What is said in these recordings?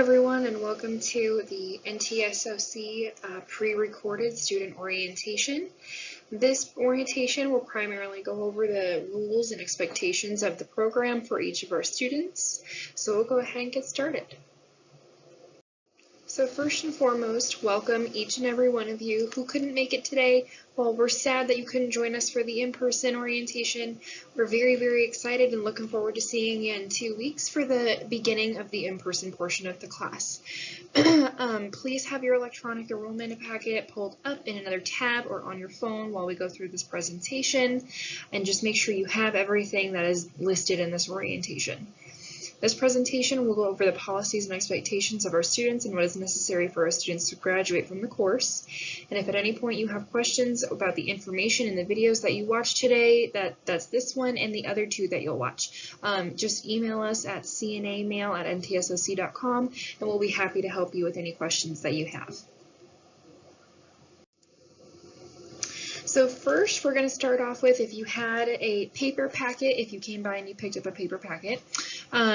everyone, and welcome to the NTSOC pre-recorded student orientation. This orientation will primarily go over the rules and expectations of the program for each of our students. So we'll go ahead and get started. So first and foremost, welcome each and every one of you who couldn't make it today. While we're sad that you couldn't join us for the in-person orientation, we're very excited and looking forward to seeing you in 2 weeks for the beginning of the in-person portion of the class. Please have your electronic enrollment packet pulled up in another tab or on your phone while we go through this presentation, and just make sure you have everything that is listed in this orientation. This presentation will go over the policies and expectations of our students and what is necessary for our students to graduate from the course. And if at any point you have questions about the information in the videos that you watched today, that's this one and the other two that you'll watch, just email us at cnamail@ntsoc.com and we'll be happy to help you with any questions that you have. So first, we're going to start off with, if you had a paper packet, if you came by and you picked up a paper packet,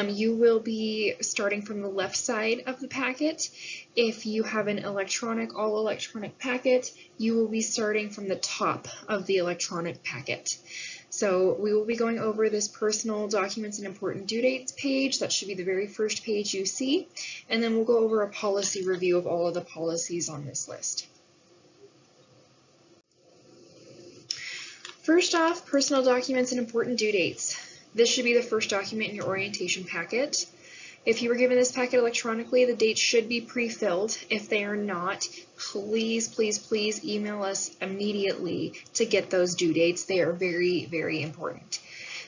you will be starting from the left side of the packet. If you have an all electronic packet, you will be starting from the top of the electronic packet. So we will be going over this personal documents and important due dates page. That should be the very first page you see. And then we'll go over a policy review of all of the policies on this list. First off, personal documents and important due dates. This should be the first document in your orientation packet. If you were given this packet electronically, the dates should be pre-filled. If they are not, please email us immediately to get those due dates. They are very important.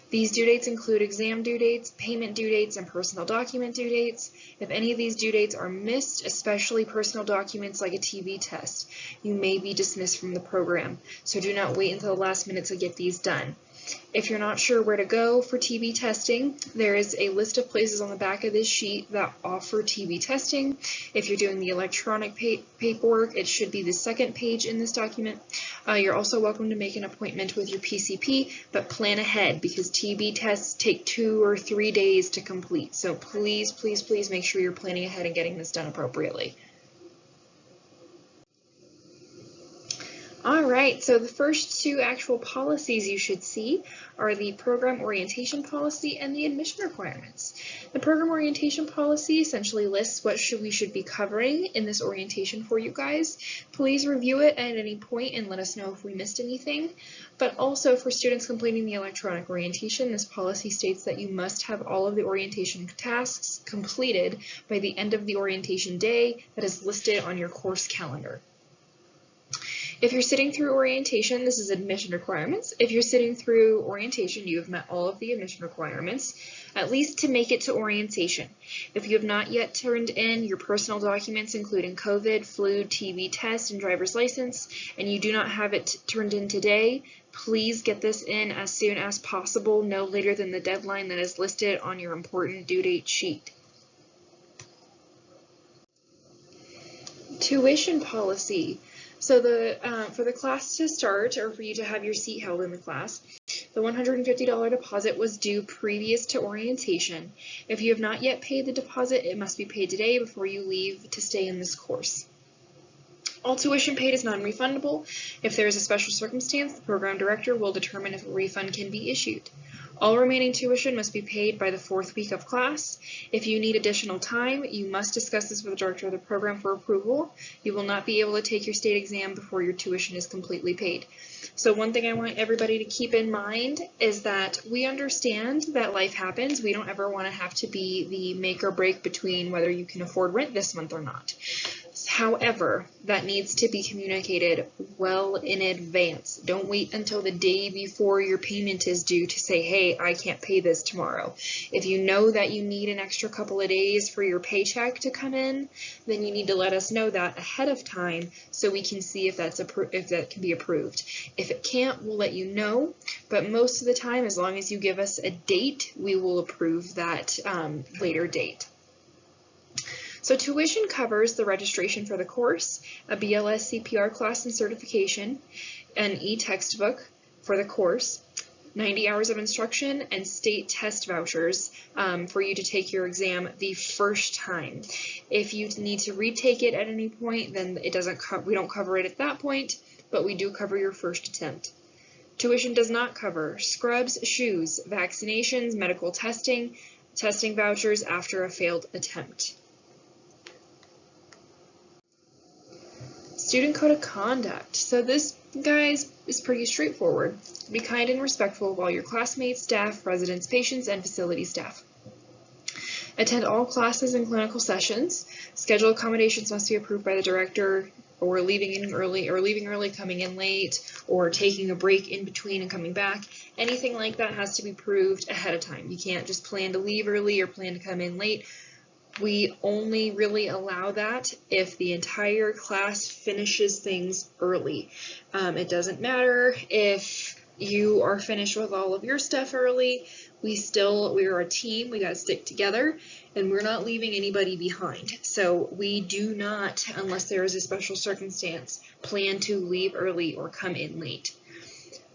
These due dates include exam due dates, payment due dates, and personal document due dates. If any of these due dates are missed, especially personal documents like a TB test, you may be dismissed from the program. So do not wait until the last minute to get these done. If you're not sure where to go for TB testing, there is a list of places on the back of this sheet that offer TB testing. If you're doing the electronic paperwork, it should be the second page in this document. You're also welcome to make an appointment with your PCP, but plan ahead because TB tests take 2 or 3 days to complete. So please make sure you're planning ahead and getting this done appropriately. Alright, so the first two actual policies you should see are the program orientation policy and the admission requirements. The program orientation policy essentially lists what we should be covering in this orientation for you guys. Please review it at any point and let us know if we missed anything. But also for students completing the electronic orientation, this policy states that you must have all of the orientation tasks completed by the end of the orientation day that is listed on your course calendar. If you're sitting through orientation, this is admission requirements. If you're sitting through orientation, you have met all of the admission requirements, at least to make it to orientation. If you have not yet turned in your personal documents, including COVID, flu, TB test, and driver's license, and you do not have it turned in today, please get this in as soon as possible, no later than the deadline that is listed on your important due date sheet. Tuition policy. So for the class to start, or for you to have your seat held in the class, the $150 deposit was due previous to orientation. If you have not yet paid the deposit, it must be paid today before you leave to stay in this course. All tuition paid is non-refundable. If there is a special circumstance, the program director will determine if a refund can be issued. All remaining tuition must be paid by the 4th week of class. If you need additional time, you must discuss this with the director of the program for approval. You will not be able to take your state exam before your tuition is completely paid. So one thing I want everybody to keep in mind is that we understand that life happens. We don't ever want to have to be the make or break between whether you can afford rent this month or not. However, that needs to be communicated well in advance. Don't wait until the day before your payment is due to say, hey, I can't pay this tomorrow. If you know that you need an extra couple of days for your paycheck to come in, then you need to let us know that ahead of time so we can see if that can be approved. If it can't, we'll let you know, but most of the time, as long as you give us a date, we will approve that later date. So tuition covers the registration for the course, a BLS CPR class and certification, an e-textbook for the course, 90 hours of instruction, and state test vouchers for you to take your exam the first time. If you need to retake it at any point, then we don't cover it at that point, but we do cover your first attempt. Tuition does not cover scrubs, shoes, vaccinations, medical testing, testing vouchers after a failed attempt. Student Code of Conduct. So this, guys, is pretty straightforward. Be kind and respectful of all your classmates, staff, residents, patients, and facility staff. Attend all classes and clinical sessions. Scheduled accommodations must be approved by the director, or leaving early, coming in late, or taking a break in between and coming back. Anything like that has to be proved ahead of time. You can't just plan to leave early or plan to come in late. We only really allow that if the entire class finishes things early. It doesn't matter if you are finished with all of your stuff early. We're a team, we gotta stick together, and we're not leaving anybody behind. So we do not, unless there is a special circumstance, plan to leave early or come in late.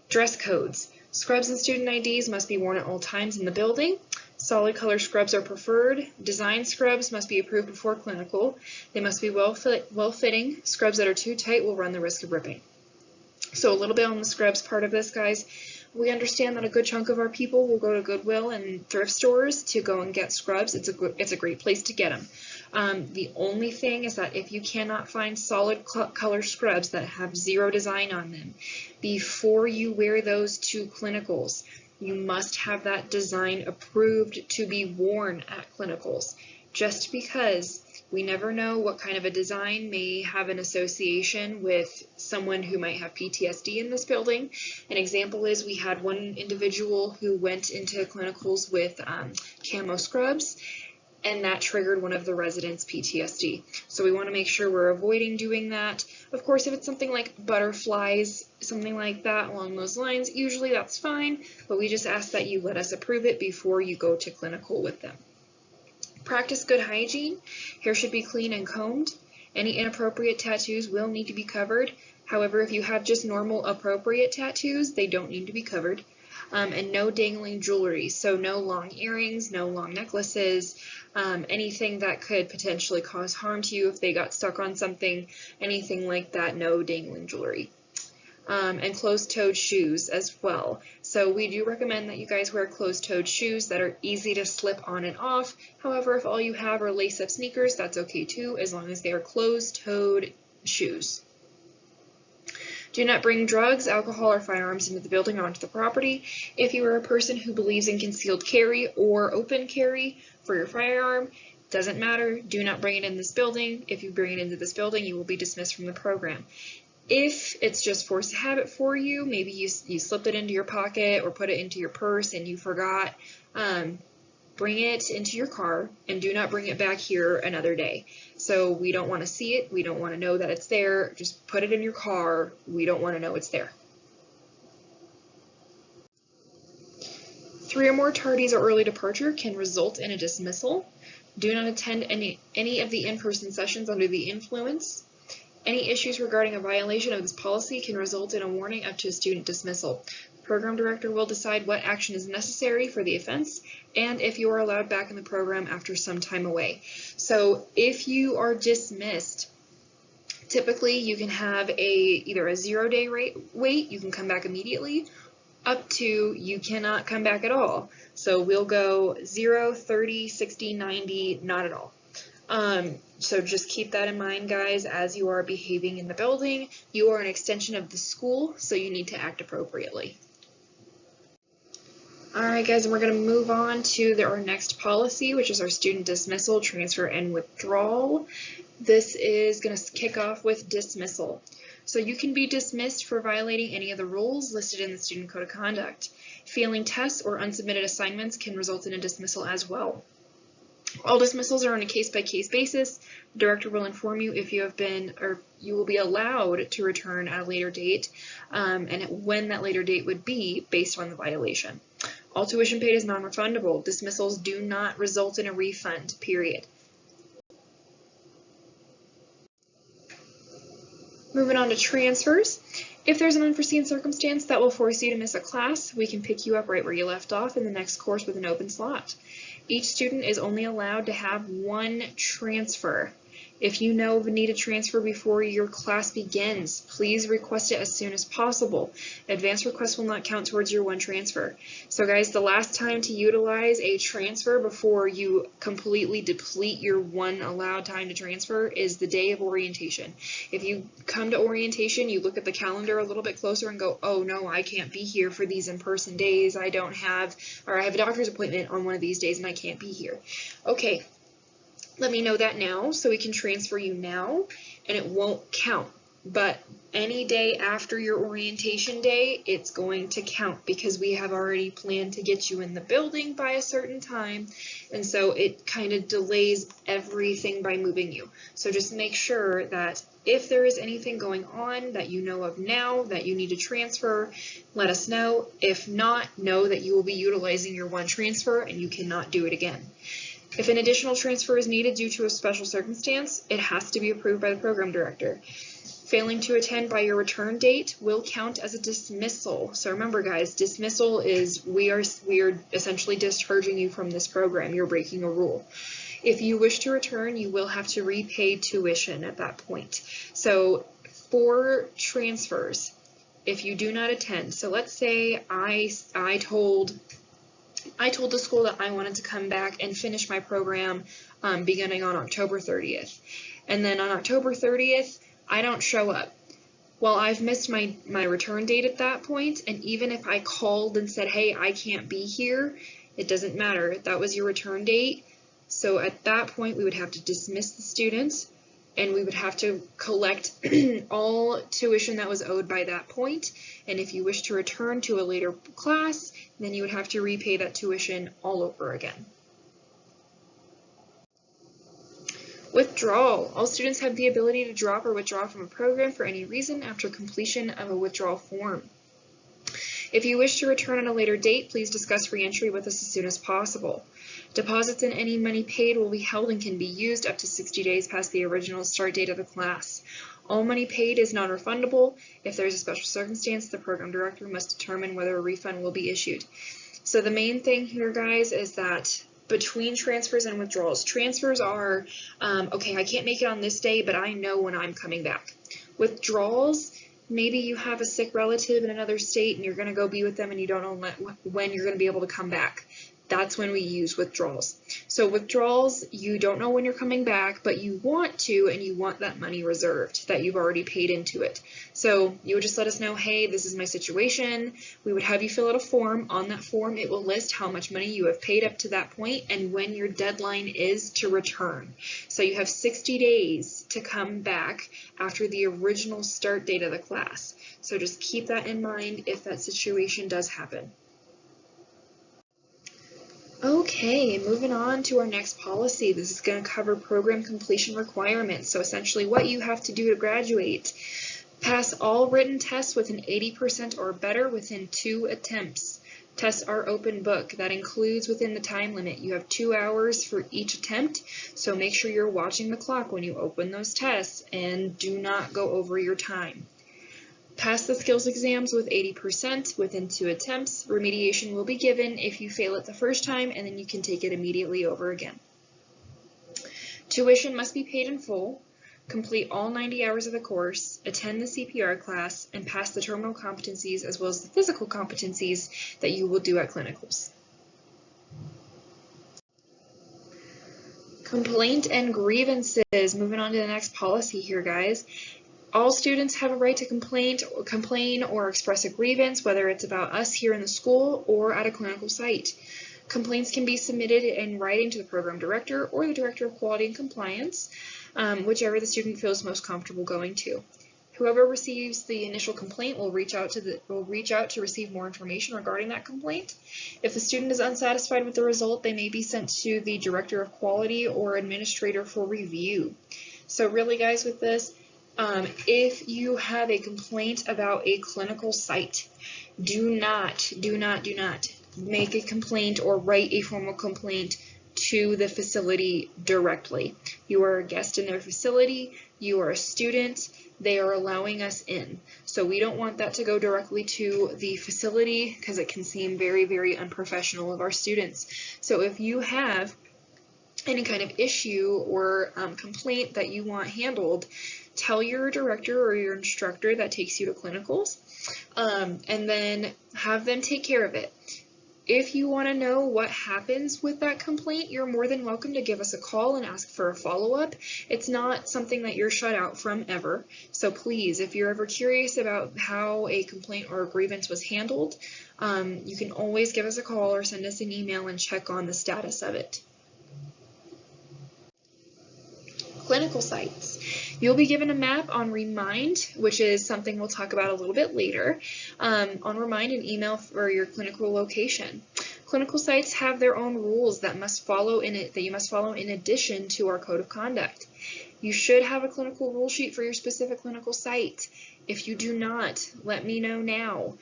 Dress codes. Scrubs and student IDs must be worn at all times in the building. Solid color scrubs are preferred. Design scrubs must be approved before clinical. They must be well-fitting. Scrubs that are too tight will run the risk of ripping. So a little bit on the scrubs part of this, guys. We understand that a good chunk of our people will go to Goodwill and thrift stores to go and get scrubs. It's a great place to get them. The only thing is that if you cannot find solid color scrubs that have zero design on them, before you wear those to clinicals, you must have that design approved to be worn at clinicals. Just because we never know what kind of a design may have an association with someone who might have PTSD in this building. An example is we had one individual who went into clinicals with camo scrubs, and that triggered one of the residents' PTSD. So we want to make sure we're avoiding doing that. Of course, if it's something like butterflies, something like that along those lines, usually that's fine, but we just ask that you let us approve it before you go to clinical with them. Practice good hygiene. Hair should be clean and combed. Any inappropriate tattoos will need to be covered. However, if you have just normal appropriate tattoos, they don't need to be covered. And no dangling jewelry, so no long earrings, no long necklaces, anything that could potentially cause harm to you if they got stuck on something, anything like that, no dangling jewelry. And closed-toed shoes as well. So we do recommend that you guys wear closed-toed shoes that are easy to slip on and off. However, if all you have are lace-up sneakers, that's okay too, as long as they are closed-toed shoes. Do not bring drugs, alcohol, or firearms into the building or onto the property. If you are a person who believes in concealed carry or open carry for your firearm, doesn't matter, do not bring it in this building. If you bring it into this building, you will be dismissed from the program. If it's just force of habit for you, maybe you slipped it into your pocket or put it into your purse and you forgot, bring it into your car and do not bring it back here another day. So we don't want to see it. We don't want to know that it's there. Just put it in your car. We don't want to know it's there. 3 or more tardies or early departure can result in a dismissal. Do not attend any of the in-person sessions under the influence. Any issues regarding a violation of this policy can result in a warning up to a student dismissal. The program director will decide what action is necessary for the offense and if you are allowed back in the program after some time away. So if you are dismissed, typically you can have either a 0-day wait, you can come back immediately, up to you cannot come back at all. So we'll go 0, 30, 60, 90, not at all. So just keep that in mind, guys, as you are behaving in the building. You are an extension of the school, so you need to act appropriately. Alright, guys, and we're going to move on to our next policy, which is our student dismissal, transfer, and withdrawal. This is going to kick off with dismissal. So you can be dismissed for violating any of the rules listed in the Student Code of Conduct. Failing tests or unsubmitted assignments can result in a dismissal as well. All dismissals are on a case-by-case basis. The director will inform you if you have been, or you will be allowed to return at a later date, and when that later date would be based on the violation. All tuition paid is non-refundable. Dismissals do not result in a refund, period. Moving on to transfers. If there's an unforeseen circumstance that will force you to miss a class, we can pick you up right where you left off in the next course with an open slot. Each student is only allowed to have one transfer. If you know of a need to transfer before your class begins, please request it as soon as possible. Advance requests will not count towards your one transfer. So guys, the last time to utilize a transfer before you completely deplete your one allowed time to transfer is the day of orientation. If you come to orientation, you look at the calendar a little bit closer and go, oh no, I can't be here for these in-person days. I have a doctor's appointment on one of these days and I can't be here. Okay. Let me know that now so we can transfer you now and it won't count. But any day after your orientation day, it's going to count because we have already planned to get you in the building by a certain time. And so it kind of delays everything by moving you. So just make sure that if there is anything going on that you know of now that you need to transfer, let us know. If not, know that you will be utilizing your one transfer and you cannot do it again. If an additional transfer is needed due to a special circumstance, it has to be approved by the program director. Failing to attend by your return date will count as a dismissal. So remember guys, dismissal is we are essentially discharging you from this program. You're breaking a rule. If you wish to return, you will have to repay tuition at that point. So for transfers, if you do not attend, so let's say I told the school that I wanted to come back and finish my program beginning on October 30th. And then on October 30th, I don't show up. Well, I've missed my return date at that point, and even if I called and said, hey, I can't be here, it doesn't matter. That was your return date. So at that point, we would have to dismiss the students, and we would have to collect all tuition that was owed by that point. And if you wish to return to a later class, then you would have to repay that tuition all over again. Withdrawal. All students have the ability to drop or withdraw from a program for any reason after completion of a withdrawal form. If you wish to return on a later date, please discuss re-entry with us as soon as possible. Deposits and any money paid will be held and can be used up to 60 days past the original start date of the class. All money paid is non-refundable. If there is a special circumstance, the program director must determine whether a refund will be issued. So the main thing here, guys, is that between transfers and withdrawals, transfers are, okay, I can't make it on this day, but I know when I'm coming back. Withdrawals, maybe you have a sick relative in another state and you're going to go be with them and you don't know when you're going to be able to come back. That's when we use withdrawals. So withdrawals, you don't know when you're coming back, but you want to, and you want that money reserved that you've already paid into it. So you would just let us know, hey, this is my situation. We would have you fill out a form. On that form, it will list how much money you have paid up to that point and when your deadline is to return. So you have 60 days to come back after the original start date of the class. So just keep that in mind if that situation does happen. Okay, moving on to our next policy. This is going to cover program completion requirements. So essentially what you have to do to graduate. Pass all written tests with an 80% or better within 2 attempts. Tests are open book. That includes within the time limit. You have 2 hours for each attempt, so make sure you're watching the clock when you open those tests and do not go over your time. Pass the skills exams with 80% within 2 attempts. Remediation will be given if you fail it the first time, and then you can take it immediately over again. Tuition must be paid in full. Complete all 90 hours of the course, attend the CPR class, and pass the terminal competencies as well as the physical competencies that you will do at clinicals. Complaint and grievances. Moving on to the next policy here, guys. All students have a right to complain or express a grievance, whether it's about us here in the school or at a clinical site. Complaints can be submitted in writing to the program director or the director of quality and compliance, whichever the student feels most comfortable going to. Whoever receives the initial complaint will reach out to receive more information regarding that complaint. If the student is unsatisfied with the result, they may be sent to the director of quality or administrator for review. So really, guys, with this, if you have a complaint about a clinical site, do not make a complaint or write a formal complaint to the facility directly. You are a guest in their facility, you are a student, they are allowing us in. So we don't want that to go directly to the facility because it can seem very, very unprofessional of our students. So if you have any kind of issue or complaint that you want handled, tell your director or your instructor that takes you to clinicals, and then have them take care of it. If you want to know what happens with that complaint, you're more than welcome to give us a call and ask for a follow-up. It's not something that you're shut out from ever. So please, if you're ever curious about how a complaint or a grievance was handled, you can always give us a call or send us an email and check on the status of it. Clinical sites. You'll be given a map on Remind, which is something we'll talk about a little bit later. On Remind, an email for your clinical location. Clinical sites have their own rules that you must follow in addition to our code of conduct. You should have a clinical rule sheet for your specific clinical site. If you do not, let me know now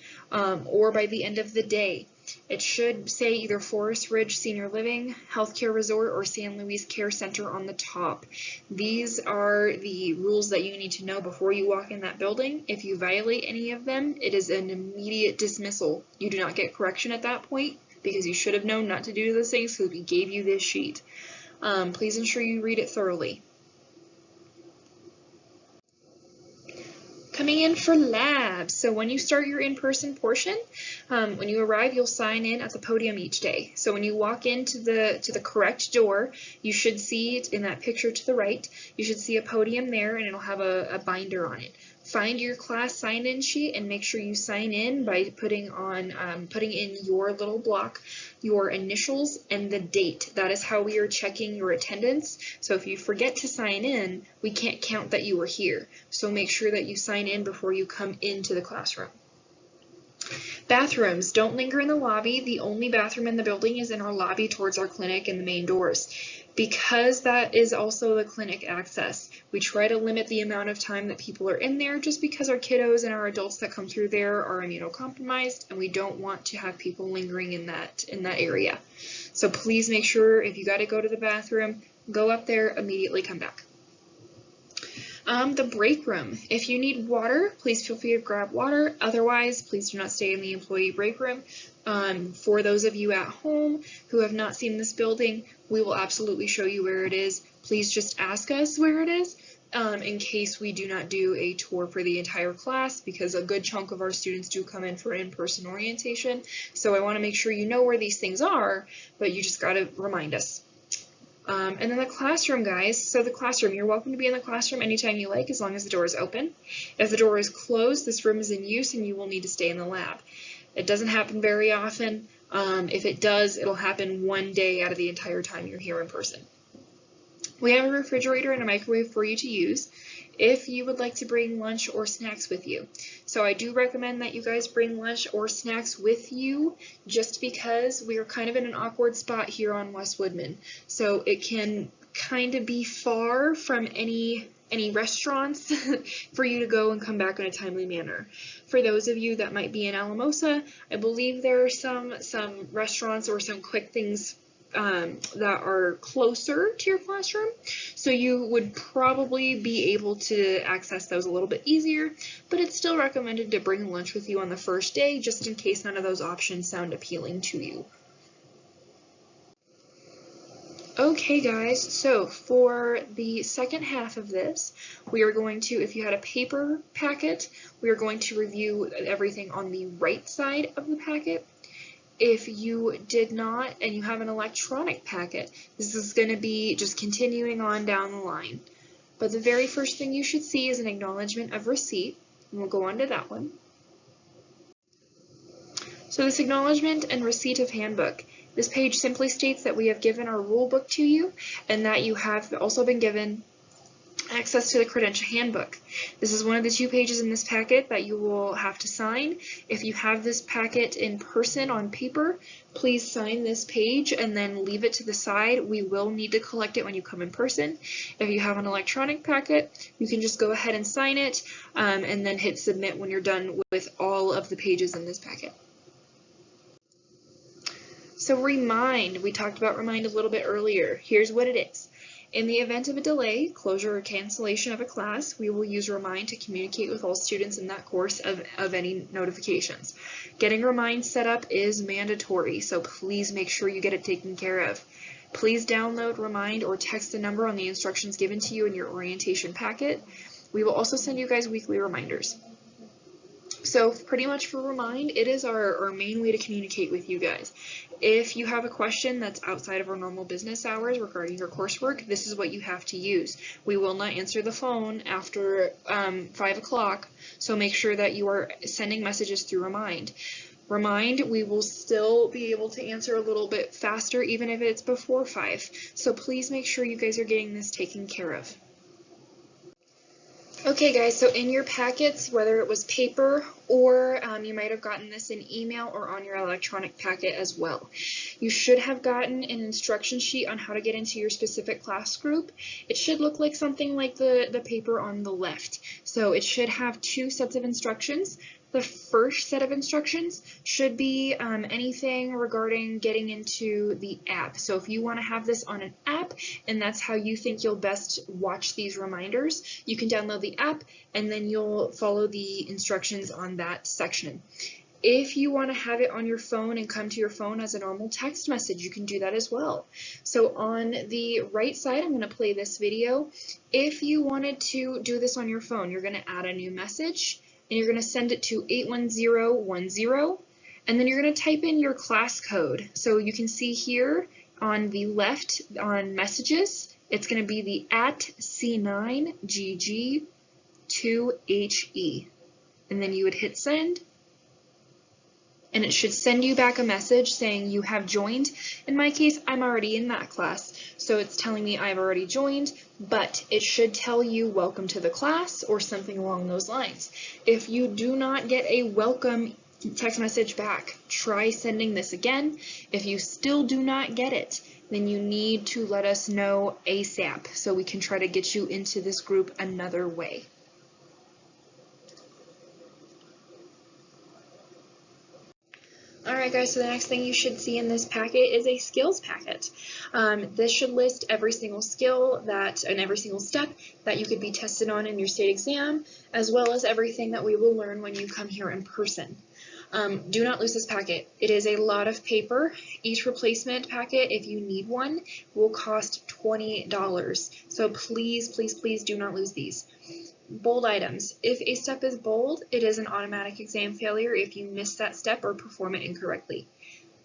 or by the end of the day. It should say either Forest Ridge Senior Living, Healthcare Resort, or San Luis Care Center on the top. These are the rules that you need to know before you walk in that building. If you violate any of them, it is an immediate dismissal. You do not get correction at that point because you should have known not to do those things because we gave you this sheet. Please ensure you read it thoroughly. Coming in for labs. So when you start your in-person portion, when you arrive, you'll sign in at the podium each day. So when you walk into the correct door, you should see it in that picture to the right. You should see a podium there, and it'll have a binder on it. Find your class sign-in sheet and make sure you sign in by putting in your little block, your initials, and the date. That is how we are checking your attendance. So if you forget to sign in, we can't count that you were here. So make sure that you sign in before you come into the classroom. Bathrooms. Don't linger in the lobby. The only bathroom in the building is in our lobby towards our clinic and the main doors. Because that is also the clinic access, we try to limit the amount of time that people are in there just because our kiddos and our adults that come through there are immunocompromised, and we don't want to have people lingering in that area. So please make sure if you got to go to the bathroom, go up there, immediately come back. The break room. If you need water, please feel free to grab water. Otherwise, please do not stay in the employee break room. For those of you at home who have not seen this building, we will absolutely show you where it is. Please just ask us where it is in case we do not do a tour for the entire class, because a good chunk of our students do come in for in-person orientation. So I want to make sure you know where these things are, but you just got to remind us. And then the classroom, guys. So the classroom, you're welcome to be in the classroom anytime you like, as long as the door is open. If the door is closed, this room is in use and you will need to stay in the lab. It doesn't happen very often. If it does, it'll happen one day out of the entire time you're here in person. We have a refrigerator and a microwave for you to use if you would like to bring lunch or snacks with you. So I do recommend that you guys bring lunch or snacks with you, just because we are kind of in an awkward spot here on West Woodman. So it can kind of be far from any restaurants for you to go and come back in a timely manner. For those of you that might be in Alamosa, I believe there are some restaurants or some quick things that are closer to your classroom, so you would probably be able to access those a little bit easier, but it's still recommended to bring lunch with you on the first day, just in case none of those options sound appealing to you. Okay guys, so for the second half of this, we are going to, if you had a paper packet, we are going to review everything on the right side of the packet. If you did not and you have an electronic packet, this is going to be just continuing on down the line. But the very first thing you should see is an acknowledgement of receipt, and we'll go on to that one. So this acknowledgement and receipt of handbook. This page simply states that we have given our rule book to you and that you have also been given access to the credential handbook. This is one of the 2 pages in this packet that you will have to sign. If you have this packet in person on paper, please sign this page and then leave it to the side. We will need to collect it when you come in person. If you have an electronic packet, you can just go ahead and sign it and then hit submit when you're done with all of the pages in this packet. So Remind, we talked about Remind a little bit earlier. Here's what it is. In the event of a delay, closure, or cancellation of a class, we will use Remind to communicate with all students in that course of any notifications. Getting Remind set up is mandatory, so please make sure you get it taken care of. Please download Remind or text the number on the instructions given to you in your orientation packet. We will also send you guys weekly reminders. So pretty much for Remind, it is our main way to communicate with you guys. If you have a question that's outside of our normal business hours regarding your coursework, this is what you have to use. We will not answer the phone after 5 o'clock, so make sure that you are sending messages through Remind. Remind, we will still be able to answer a little bit faster even if it's before 5. So please make sure you guys are getting this taken care of. Okay guys, so in your packets, whether it was paper or you might have gotten this in email or on your electronic packet as well, you should have gotten an instruction sheet on how to get into your specific class group. It should look like something like the paper on the left. So it should have 2 sets of instructions. The first set of instructions should be anything regarding getting into the app. So if you want to have this on an app and that's how you think you'll best watch these reminders, you can download the app and then you'll follow the instructions on that section. If you want to have it on your phone and come to your phone as a normal text message, you can do that as well. So on the right side, I'm going to play this video. If you wanted to do this on your phone, you're going to add a new message. And you're going to send it to 81010, and then you're going to type in your class code. So you can see here on the left on messages, it's going to be the @C9GG2HE. And then you would hit send, and it should send you back a message saying you have joined. In my case, I'm already in that class, so it's telling me I've already joined, but it should tell you welcome to the class or something along those lines. If you do not get a welcome text message back, try sending this again. If you still do not get it, then you need to let us know ASAP so we can try to get you into this group another way. Alright guys, so the next thing you should see in this packet is a skills packet. This should list every single skill and every single step that you could be tested on in your state exam, as well as everything that we will learn when you come here in person. Do not lose this packet. It is a lot of paper. Each replacement packet, if you need one, will cost $20. So please, please, please do not lose these. Bold items. If a step is bold, it is an automatic exam failure if you miss that step or perform it incorrectly.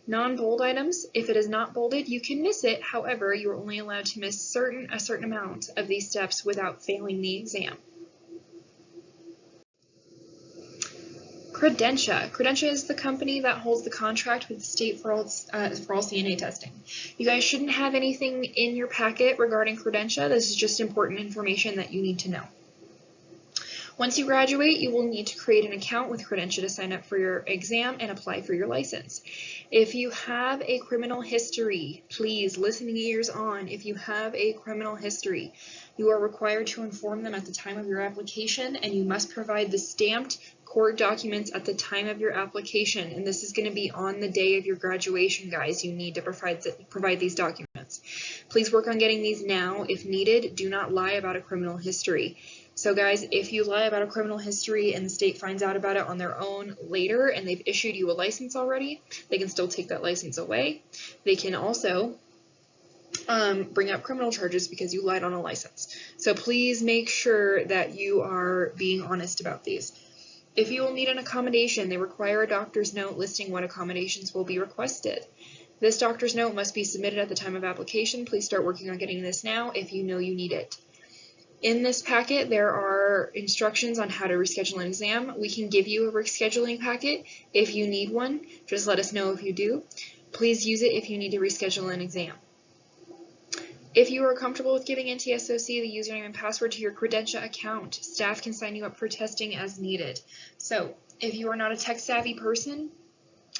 Non-bold items, if it is not bolded, you can miss it. However, you are only allowed to miss a certain amount of these steps without failing the exam. Credentia. Credentia is the company that holds the contract with the state for all CNA testing. You guys shouldn't have anything in your packet regarding Credentia. This is just important information that you need to know. Once you graduate, you will need to create an account with Credentia to sign up for your exam and apply for your license. If you have a criminal history, please, listening ears on, if you have a criminal history, you are required to inform them at the time of your application, and you must provide the stamped court documents at the time of your application. And this is going to be on the day of your graduation, guys. You need to provide these documents. Please work on getting these now. If needed, do not lie about a criminal history. So guys, if you lie about a criminal history and the state finds out about it on their own later and they've issued you a license already, they can still take that license away. They can also bring up criminal charges because you lied on a license. So please make sure that you are being honest about these. If you will need an accommodation, they require a doctor's note listing what accommodations will be requested. This doctor's note must be submitted at the time of application. Please start working on getting this now if you know you need it. In this packet, there are instructions on how to reschedule an exam. We can give you a rescheduling packet if you need one. Just let us know if you do. Please use it if you need to reschedule an exam. If you are comfortable with giving NTSOC the username and password to your Credentia account, staff can sign you up for testing as needed. So if you are not a tech-savvy person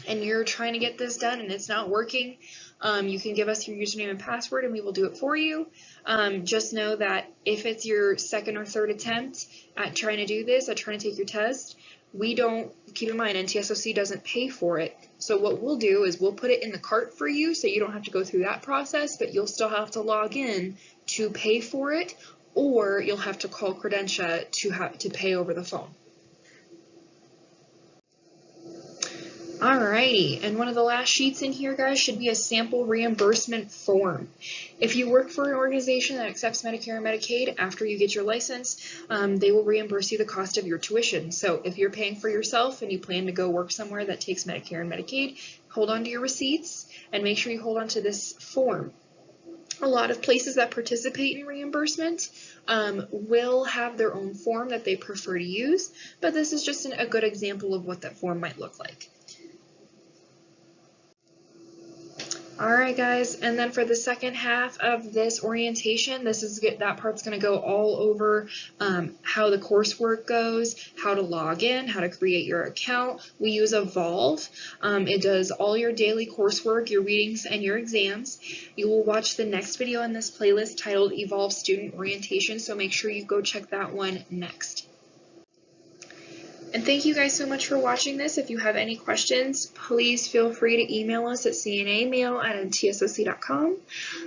and you're trying to get this done and it's not working, you can give us your username and password and we will do it for you. Just know that if it's your second or third attempt at trying to do this, at trying to take your test, keep in mind, NTSOC doesn't pay for it. So what we'll do is we'll put it in the cart for you so you don't have to go through that process, but you'll still have to log in to pay for it, or you'll have to call Credentia to pay over the phone. Alrighty, and one of the last sheets in here, guys, should be a sample reimbursement form. If you work for an organization that accepts Medicare and Medicaid after you get your license, they will reimburse you the cost of your tuition. So if you're paying for yourself and you plan to go work somewhere that takes Medicare and Medicaid, hold on to your receipts and make sure you hold on to this form. A lot of places that participate in reimbursement will have their own form that they prefer to use, but this is just a good example of what that form might look like. Alright guys, and then for the second half of this orientation, that part's going to go all over how the coursework goes, how to log in, how to create your account. We use Evolve. It does all your daily coursework, your readings, and your exams. You will watch the next video in this playlist titled Evolve Student Orientation, so make sure you go check that one next. And thank you guys so much for watching this. If you have any questions, please feel free to email us at cnamail@ntsoc.com.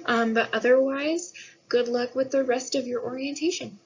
But otherwise, good luck with the rest of your orientation.